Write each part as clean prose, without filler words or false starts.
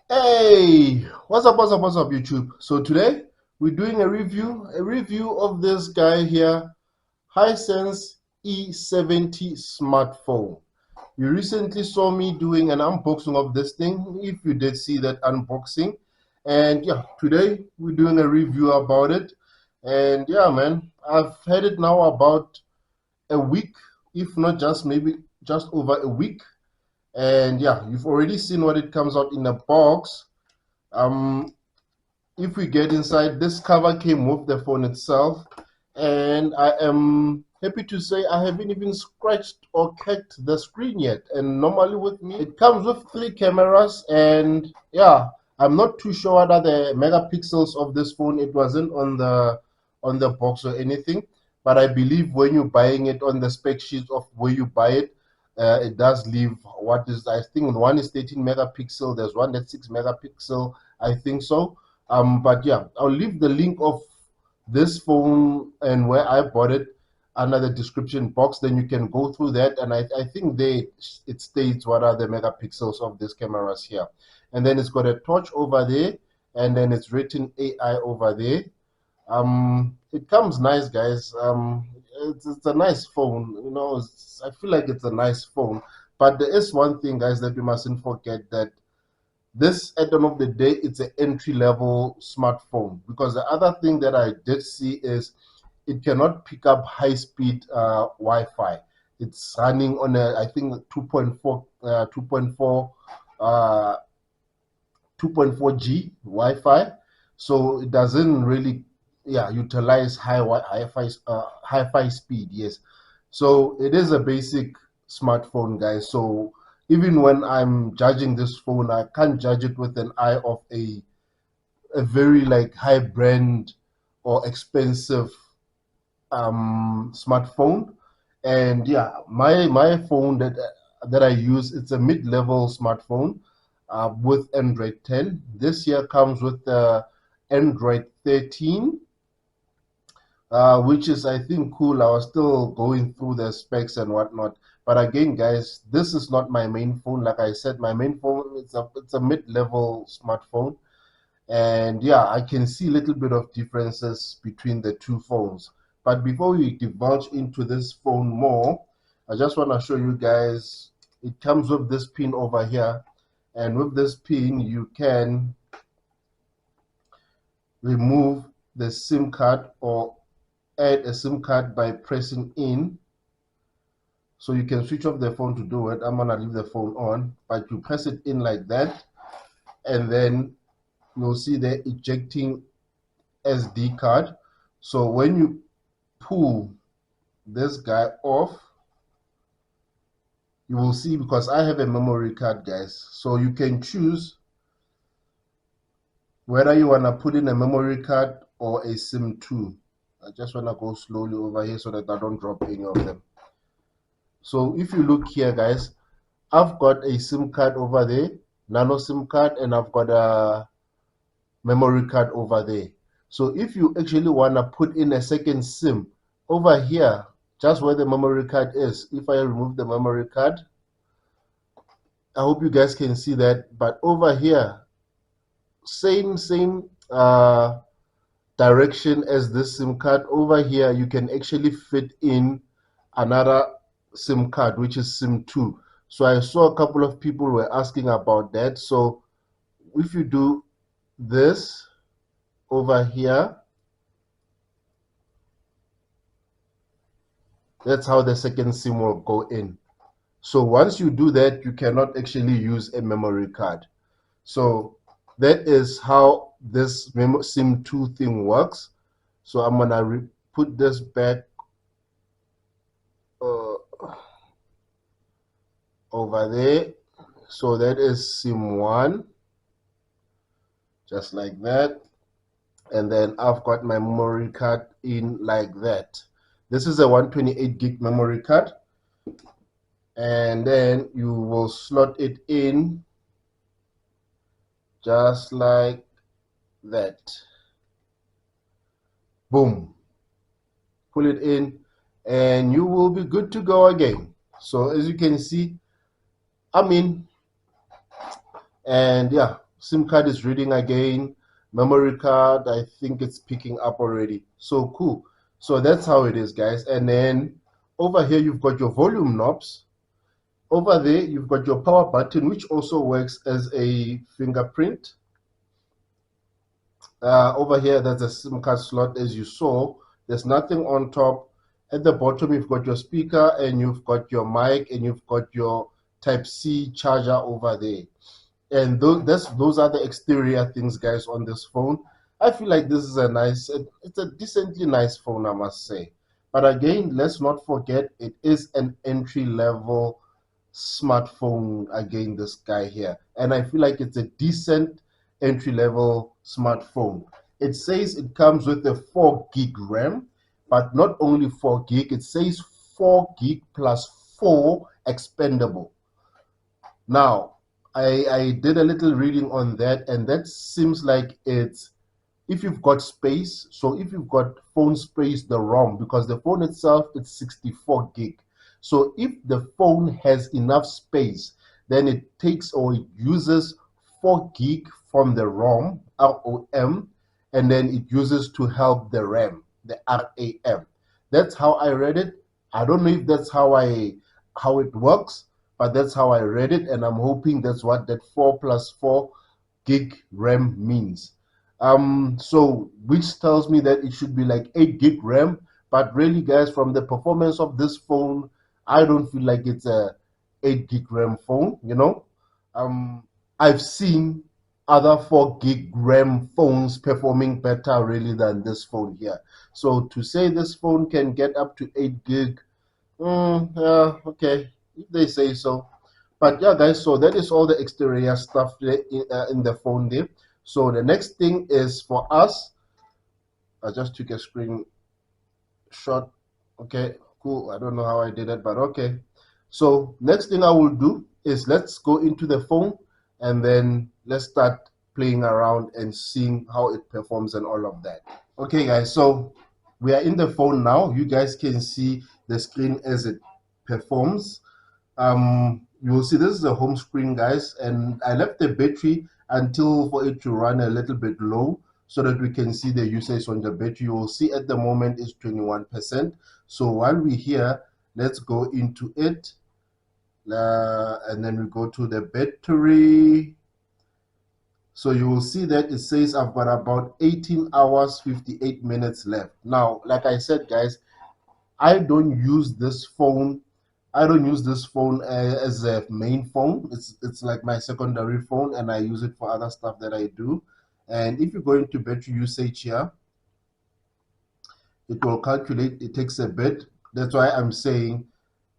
Hey, what's up, YouTube? So today we're doing a review of this guy here, Hisense E70 smartphone. You recently saw me doing an unboxing of this thing, if you did see that unboxing. And yeah, today we're doing a review about it. And yeah, man, I've had it now about a week, if not just maybe just over a week. And yeah, you've already seen what it comes out in the box. Um, if we get inside, this cover came with the phone itself, and I am happy to say I haven't even scratched or cracked the screen yet. And normally with me it comes with 3 cameras, and yeah, I'm not too sure what are the megapixels of this phone. It wasn't on the box or anything, but I believe when you're buying it on the spec sheet of where you buy it, it does leave what is, I think one is 13 megapixel, there's one that's 6 megapixel, I think so. But yeah, I'll leave the link of this phone and where I bought it under the description box. Then you can go through that, and I think it states what are the megapixels of these cameras here. And then it's got a torch over there, and then it's written AI over there. It comes nice, guys. It's a nice phone. I feel like it's a nice phone. But there is one thing, guys, that we mustn't forget, that this, at the end of the day, it's an entry level smartphone, because the other thing that I did see is it cannot pick up high speed Wi-Fi. It's running on a, I think, 2.4G Wi-Fi, so it doesn't really, yeah, utilize hi-fi speed. Yes, so it is a basic smartphone, guys. So even when I'm judging this phone, I can't judge it with an eye of a very like high brand or expensive smartphone. And yeah, my phone that I use, it's a mid-level smartphone with Android 10. This year comes with the Android 13, which is, I think, cool. I was still going through the specs and whatnot. But again, guys, this is not my main phone. Like I said, my main phone, it's a mid-level smartphone. And yeah, I can see a little bit of differences between the two phones. But before we divulge into this phone more, I just want to show you guys, it comes with this pin over here. And with this pin, you can remove the SIM card or add a SIM card by pressing in. So you can switch off the phone to do it. I'm gonna leave the phone on, but you press it in like that, and then you'll see the ejecting SD card. So when you pull this guy off, you will see, because I have a memory card, guys, so you can choose whether you want to put in a memory card or a SIM2. I just want to go slowly over here so that I don't drop any of them. So if you look here, guys, I've got a SIM card over there, nano SIM card, and I've got a memory card over there. So if you actually want to put in a second SIM over here, just where the memory card is, if I remove the memory card, I hope you guys can see that, but over here, same direction as this SIM card. Over here, you can actually fit in another SIM card, which is SIM2. So I saw a couple of people were asking about that. So if you do this over here, that's how the second SIM will go in. So once you do that, you cannot actually use a memory card. So that is how this SIM2 thing works. So I'm gonna put this back over there. So that is SIM1, just like that. And then I've got my memory card in like that. This is a 128 gig memory card, and then you will slot it in just like that. Boom, pull it in, and you will be good to go again. So as you can see, I'm in, and yeah, SIM card is reading again. Memory card, I think it's picking up already. So cool. So that's how it is, guys. And then over here, you've got your volume knobs. Over there, you've got your power button, which also works as a fingerprint. Over here, there's a SIM card slot, as you saw. There's nothing on top. At the bottom, you've got your speaker, and you've got your mic, and you've got your Type-C charger over there. And those are the exterior things, guys, on this phone. I feel like this is it's a decently nice phone, I must say. But again, let's not forget, it is an entry level smartphone. Again, this guy here, and I feel like it's a decent entry level smartphone. It says it comes with a 4 gig RAM, but not only 4 gig, it says 4 gig plus 4 expendable. Now, I did a little reading on that, and that seems like it's if you've got space. So if you've got phone space, the ROM, because the phone itself is 64 gig. So if the phone has enough space, then it takes or it uses 4 gig from the ROM, ROM, and then it uses to help the RAM, the RAM. That's how I read it. I don't know if that's how it works, but that's how I read it, and I'm hoping that's what that 4 plus 4 gig RAM means. So which tells me that it should be like 8 gig RAM, but really, guys, from the performance of this phone, I don't feel like it's a 8 gig RAM phone, you know. I've seen other 4 gig RAM phones performing better really than this phone here. So to say this phone can get up to 8 gig, yeah, okay, if they say so. But yeah, guys, so that is all the exterior stuff there in the phone there. So the next thing is for us. I just took a screenshot. Okay, cool. I don't know how I did it, but okay. So next thing I will do is let's go into the phone and then let's start playing around and seeing how it performs and all of that. Okay, guys, so we are in the phone now. You guys can see the screen as it performs. You will see this is the home screen, guys, and I left the battery until for it to run a little bit low so that we can see the usage on the battery. You will see at the moment is 21%. So while we're here, let's go into it, and then we go to the battery. So you will see that it says I've got about 18 hours 58 minutes left. Now, like I said, guys, I don't use this phone. I don't use this phone as a main phone. It's like my secondary phone, and I use it for other stuff that I do. And if you go into battery usage here, it will calculate. It takes a bit. That's why I'm saying,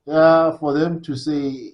yeah, for them to say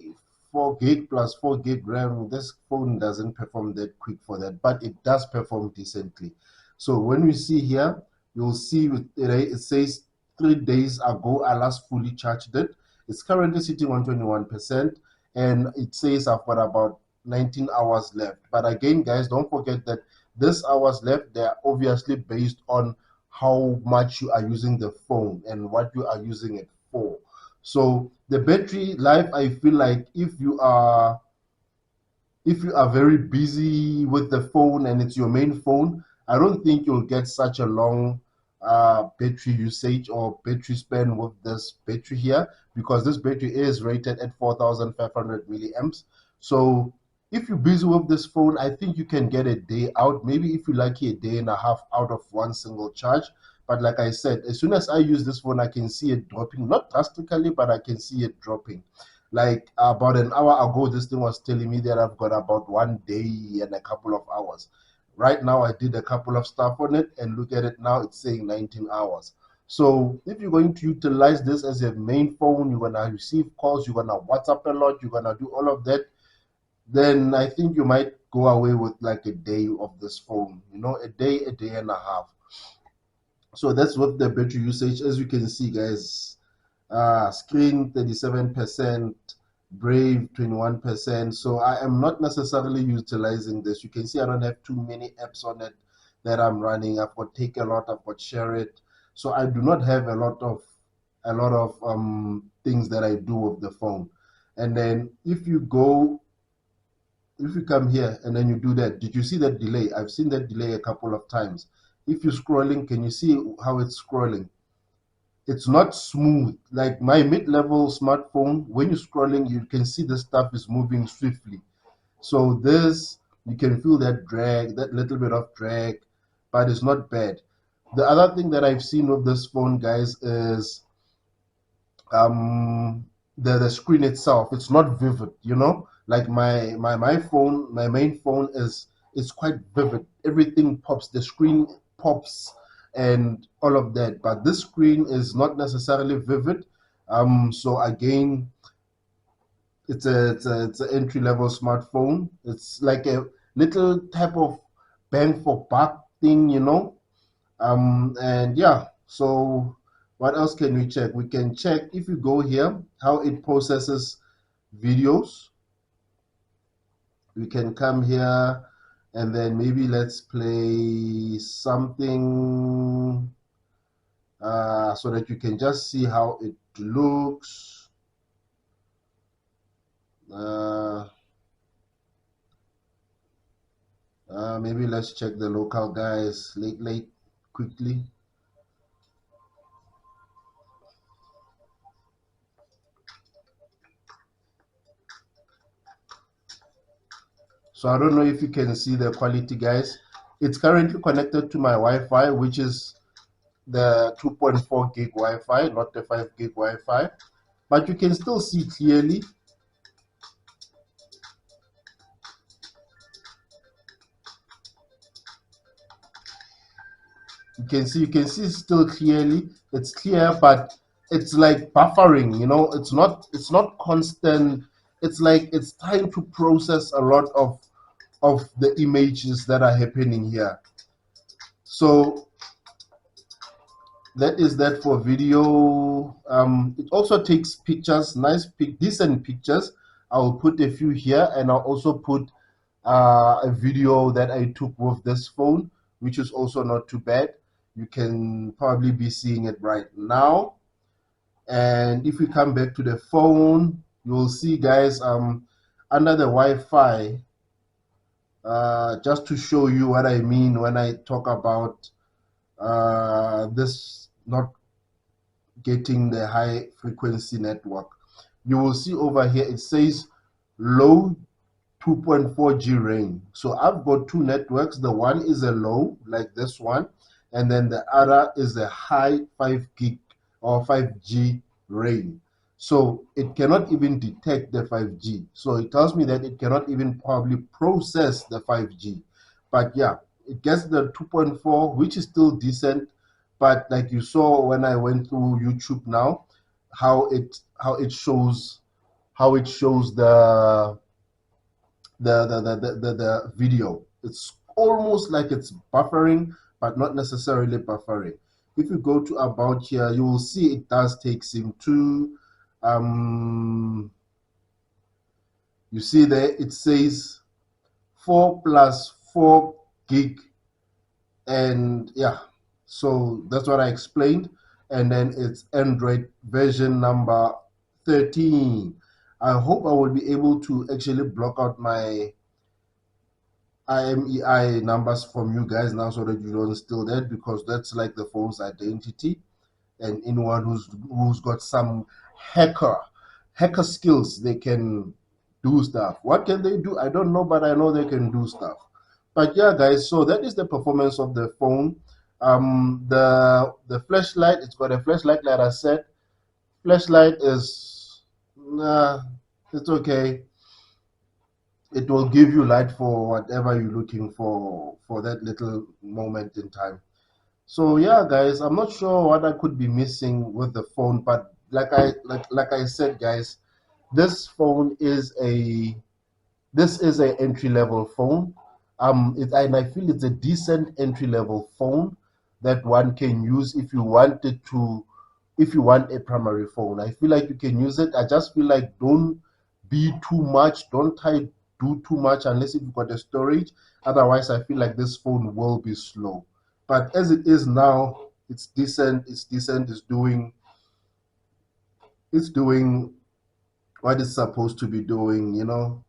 4 gig plus 4 gig RAM, this phone doesn't perform that quick for that, but it does perform decently. So when we see here, you'll see it says 3 days ago I last fully charged it. It's currently sitting on 21%, and it says I've got about 19 hours left. But again, guys, don't forget that this hours left, they're obviously based on how much you are using the phone and what you are using it for. So the battery life, I feel like if you are very busy with the phone and it's your main phone, I don't think you'll get such a long battery usage or battery span with this battery here, because this battery is rated at 4,500 milliamps. So if you're busy with this phone, I think you can get a day out, maybe if you like a day and a half out of one single charge. But like I said, as soon as I use this phone, I can see it dropping, not drastically, but I can see it dropping. Like about an hour ago, this thing was telling me that I've got about 1 day and a couple of hours. Right now, I did a couple of stuff on it, and look at it now, it's saying 19 hours. So if you're going to utilize this as your main phone, you're going to receive calls, you're going to WhatsApp a lot, you're going to do all of that, then I think you might go away with like a day of this phone, a day and a half. So that's what the battery usage, as you can see, guys. Screen 37%, Brave 21%. So I am not necessarily utilizing this. You can see I don't have too many apps on it that I'm running. I've got Take a Lot, I've got Share It. So I do not have a lot of things that I do with the phone. And then if you go if you come here and then you do that, did you see that delay? I've seen that delay a couple of times. If you're scrolling, can you see how it's scrolling? It's not smooth. Like my mid-level smartphone, when you're scrolling, you can see the stuff is moving swiftly. So this, you can feel that drag, that little bit of drag, but it's not bad. The other thing that I've seen with this phone, guys, is um the screen itself. It's not vivid, you know. Like my phone, my main phone is quite vivid. Everything pops, the screen pops, and all of that. But this screen is not necessarily vivid. So again, it's an entry level smartphone. It's like a little type of bang for buck thing, you know. And yeah, so what else can we check? We can check, if you go here, how it processes videos. We can come here and then maybe let's play something so that you can just see how it looks. Uh, Maybe let's check the local guys late quickly. So I don't know if you can see the quality, guys. It's currently connected to my Wi-Fi, which is the 2.4 gig Wi-Fi, not the 5 gig Wi-Fi. But you can still see clearly. You can see still clearly. It's clear, but it's like buffering, you know. It's not constant. It's like it's trying to process a lot of the images that are happening here. So that is that for video. It also takes pictures, decent pictures. I'll put a few here, and I'll also put a video that I took with this phone, which is also not too bad. You can probably be seeing it right now. And if we come back to the phone, you'll see, guys, under the Wi-Fi, just to show you what I mean when I talk about this not getting the high frequency network. You will see over here it says low 2.4G range. So I've got two networks. The one is a low, like this one, and then the other is a high 5 gig or 5G range. So it cannot even detect the 5G. So it tells me that it cannot even probably process the 5G. But yeah, it gets the 2.4, which is still decent. But like you saw when I went through YouTube now, how it shows the video. It's almost like it's buffering, but not necessarily buffering. If you go to about here, you will see it does take SIM2. You see there it says 4+4 gig, and yeah, so that's what I explained. And then it's Android version number 13. I hope I will be able to actually block out my IMEI numbers from you guys now so that you don't steal that, because that's like the phone's identity. And anyone who's got some hacker skills, they can do stuff. What can they do? I don't know, but I know they can do stuff. But yeah, guys, so that is the performance of the phone. The flashlight, it's got a flashlight, like I said. Flashlight is it's okay. It will give you light for whatever you're looking for that little moment in time. So yeah, guys, I'm not sure what I could be missing with the phone, but like I said, guys, this phone is a this is an entry level phone. And I feel it's a decent entry level phone that one can use if you want a primary phone. I feel like you can use it. I just feel like don't be too much, don't try do too much unless you've got a storage. Otherwise, I feel like this phone will be slow. But as it is now, it's decent. It's decent. It's doing what it's supposed to be doing. You know,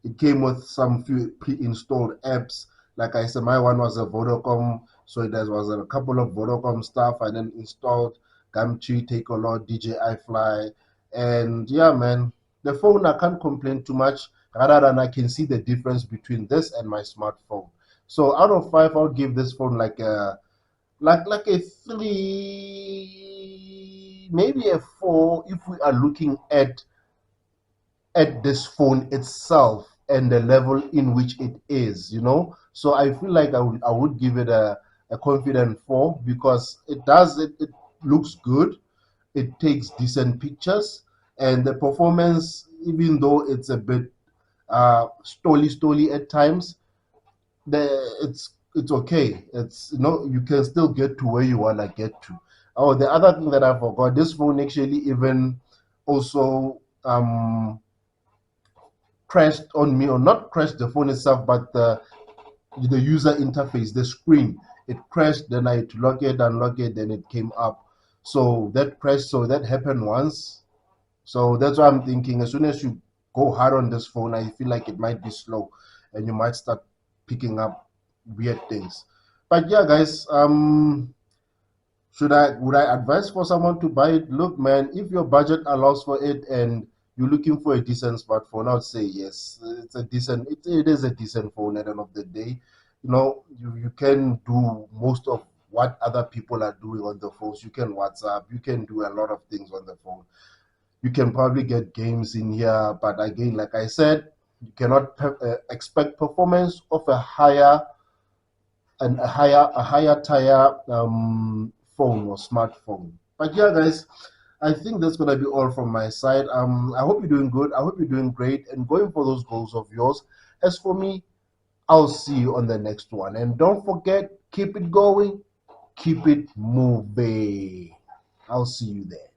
It came with some few pre-installed apps. Like I said, my one was a Vodacom, so there was a couple of Vodacom stuff. I then installed Gumtree, Take a Lot, DJI Fly, and yeah, man, the phone I can't complain too much. Rather than I can see the difference between this and my smartphone. So out of 5, I'll give this phone like a like a 3, maybe a 4 if we are looking at this phone itself and the level in which it is, you know. So I feel like I would give it a confident 4 because it looks good, it takes decent pictures, and the performance, even though it's a bit stolly at times, it's okay. It's, you know, you can still get to where you wanna get to. Oh, the other thing that I forgot, this phone actually even also crashed on me, or not crashed the phone itself, but the user interface, the screen. It crashed, then I had to lock it, unlock it, then it came up. So that crashed, so that happened once. So that's why I'm thinking as soon as you go hard on this phone, I feel like it might be slow and you might start picking up weird things. But yeah, guys, would I advise for someone to buy it? Look, man, if your budget allows for it and you're looking for a decent smartphone, I'd say yes. It is a decent phone at the end of the day. You know, you can do most of what other people are doing on the phones. You can WhatsApp, you can do a lot of things on the phone. You can probably get games in here, but again, like I said, you cannot expect performance of a higher tier phone or smartphone. But yeah, guys, I think that's gonna be all from my side. I hope you're doing good. I hope you're doing great and going for those goals of yours. As for me, I'll see you on the next one. And don't forget, keep it going, keep it moving. I'll see you there.